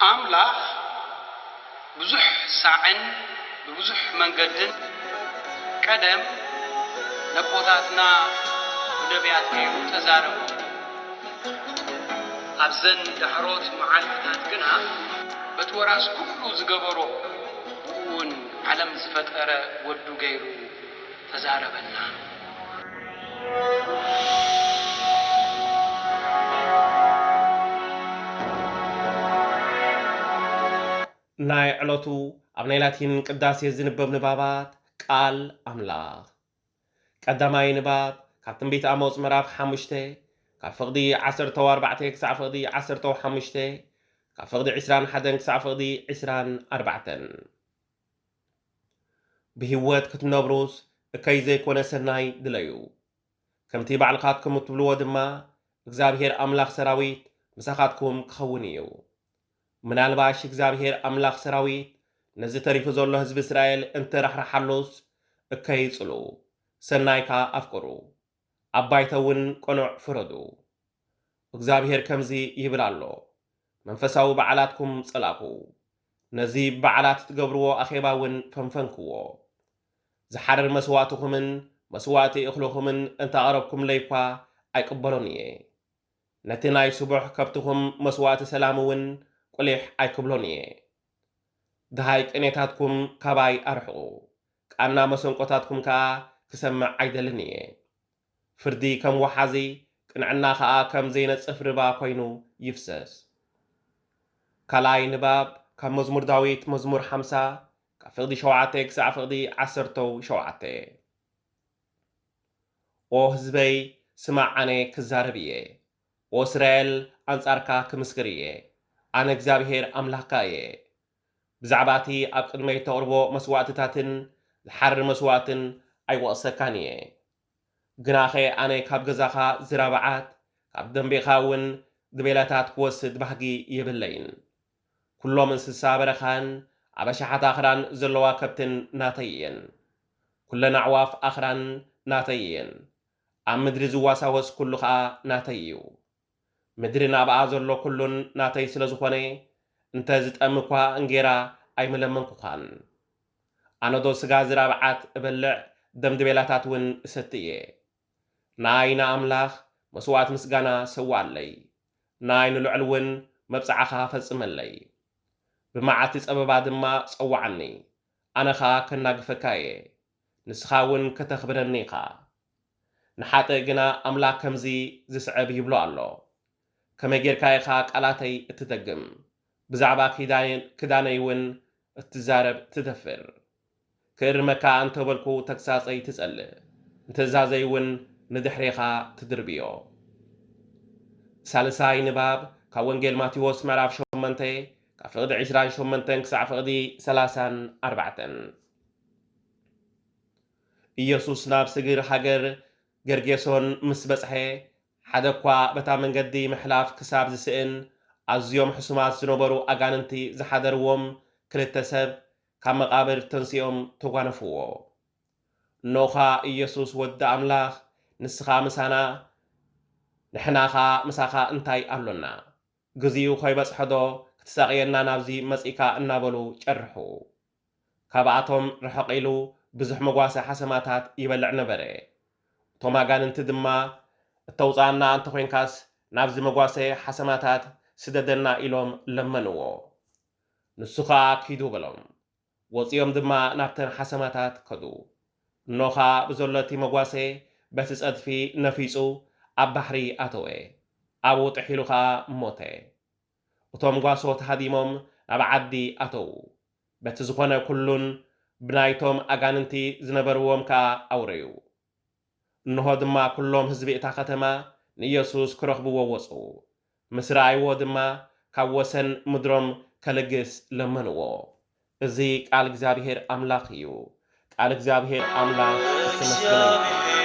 أملاح بزح ساعن ببزح منقدن قدم نبوتاتنا ونبيات كيرو تزاربو أبزن دحروت معالفتات قنا بتوراس كله زقبرو بقون علم زفتر ودو غيرو تزاربنا ناي علوتو أبناي لاتين قداسي الزنبب نبابات قال أملاخ قداماي نباب كابتن بيت أموز مراف حمشته كفقدي 14 كسع فقدي 15 كفقدي 21 كسع فقدي 24 بهوات كتنبروس كي زي كون سناي دليو كمتي بعلقاتكم تبلو دما እግዚአብሔር أملاخ سراويت مساخاتكم كخونيو ምናልባሽ እግዚአብሔር አምላክ ሰራዊት ነዚህ ተሪፉ ዘሎ ህዝብ እስራኤል እንተ ረሕረሓሉስ እከይጽሉ ሰናይካ አፍቅሩ አባይተውን ቆኑዕ ፍረዱ እግዚአብሔር ከምዚ ይብል ኣሎ መንፈሳዊ በዓላትኩም ጸላቁ ነዚህ በዓላት ትገብርዎ አኼባውን ፈንፈንክዎ ዝሓረር መስዋዕትኩምን መስዋዕቲ እኽልኹምን እንተ አቕረብኩም ለይኳ አይቅበሎን እየ ነቲ ናይ ስቡሕ ከብትኩም መስዋዕቲ ሰላምውን قليح أي كبلونية دهاي قنيتاتكم كباي أرحقو قانا مسنقوتاتكم كا كسمع عيدلنية فردي كم وحازي كنعنا خا كم زينة صفر با كوينو يفسس كالاي نباب كم مزمور داويت مزمور 5 كفقدي شوعاتك سعفقدي 10 شوعاتي او هزبي سمع عني كزاربية او اسرائيل انصاركا كمسكرية أنا እግዚአብሔር አምላካየ ብዛዕባቲ ኣብ ቅድመይ ተቕርቦ መስዋዕትታትን ዝሓርር መስዋዕትን ኣይወቕሰካንየ ግናኸ ኣነ ካብ ገዛኻ ዝራብዓት ካብ ደንቤኻ እውን ድቤላታት ክወስድ ባህጊ የብለይን ኩሎም እንስሳ በረኻን ኣብ ኣሽሓት ኣኽራን ዘለዋ ከብትን ናተይ እየን ኩለን ኣዕዋፍ ኣኽራን ናተይ እየን ኣብ ምድሪ ዝዋሳወስ ኩሉ ከዓ ናተይ እዩ ምድሪ ናብኣ ዘሎ ኩሉን ናተይ ስለ ዝኾነ እንተ ዝጠምኳ እንጌራ ኣይምለመንኩኻን ኣነዶ ስጋ ዝራብዓት እበልዕ ደም ድቤላታት እውን እሰቲ እየ ናይና ኣምላኽ መስዋዕት ምስጋና ሰዋለይ ናይ ንልዕል እውን መብፅዓኻ ፈጽመለይ ብመዓልቲ ፀበባ ድማ ፀዋዓኒ ኣነኻ ከናግፈካ እየ ንስኻ እውን ከተኽብረኒ ኢኻ ንሓጥእ ግና ኣምላኽ ከምዚ ዝስዕብ ይብሎ ኣሎ كما جيركايخا قالاتي اتدقم بزعبا كدانيون اتزارب تدفر كرمكا انت بلكو تكساسي تسأل انتزازيون ندحريخا تدربيو سالساي نباب كاونجيل ماتيوس مراف شومنتي كفقد 20 شومنتن كسع فقدي 34 ኢየሱስ ናብ ስግር ሃገር ገርጌሶን ምስ በጽሐ ሓደኳ በታ መንገዲ ምሕላፍ ክሳብ ዝስእን ኣዝዮም ሕሱማት ዝነበሩ ኣጋንንቲ ዝሓደርዎም ክልተ ሰብ ካብ መቃብር ተንሲኦም ተጓነፍዎ ኖኻ ኢየሱስ ወዲ ኣምላኽ ንስኻ ምሳና ንሕናኻ ምሳኻ እንታይ ኣሎና ግዜኡ ኸይበጽሐዶ ክትሳቅየና ናብዚ መጺካ እናበሉ ጨርሑ ካብኣቶም ርሕቕ ኢሉ ብዙሕ መጓሰ ሓሰማታት ይበልዕ ነበረ እቶም ኣጋንንቲ ድማ እተውፃና እንተ ኮንካስ ናብዚ መጓሰ ሓሰማታት ስደደና ኢሎም ለመንዎ ንሱ ከዓ ኪዱ በሎም ወፂኦም ድማ ናብተን ሓሰማታት ከዱ ኖኻ ብዘሎቲ መጓሰ በቲ ፀድፊ ነፊፁ ኣብ ባሕሪ ኣተወ ኣብኡ ጥሒሉ ከዓ ሞተ እቶም ጓሶ ተሃዲሞም ናብ ዓዲ ኣተው በቲ ዝኾነ ኩሉን ብናይቶም ኣጋንንቲ ዝነበርዎም ከዓ ኣውረዩ እንሆ ድማ ኩሎም ህዝቢ እታ ከተማ ንኢየሱስ ክረኽብዎ ወፁ ምስ ረኣይዎ ድማ ካብ ወሰን ምድሮም ከልግስ ለመንዎ እዚ ቃል እግዚአብሔር ኣምላኽ እዩ ቃል እግዚአብሔር ኣምላኽ ተመስገነ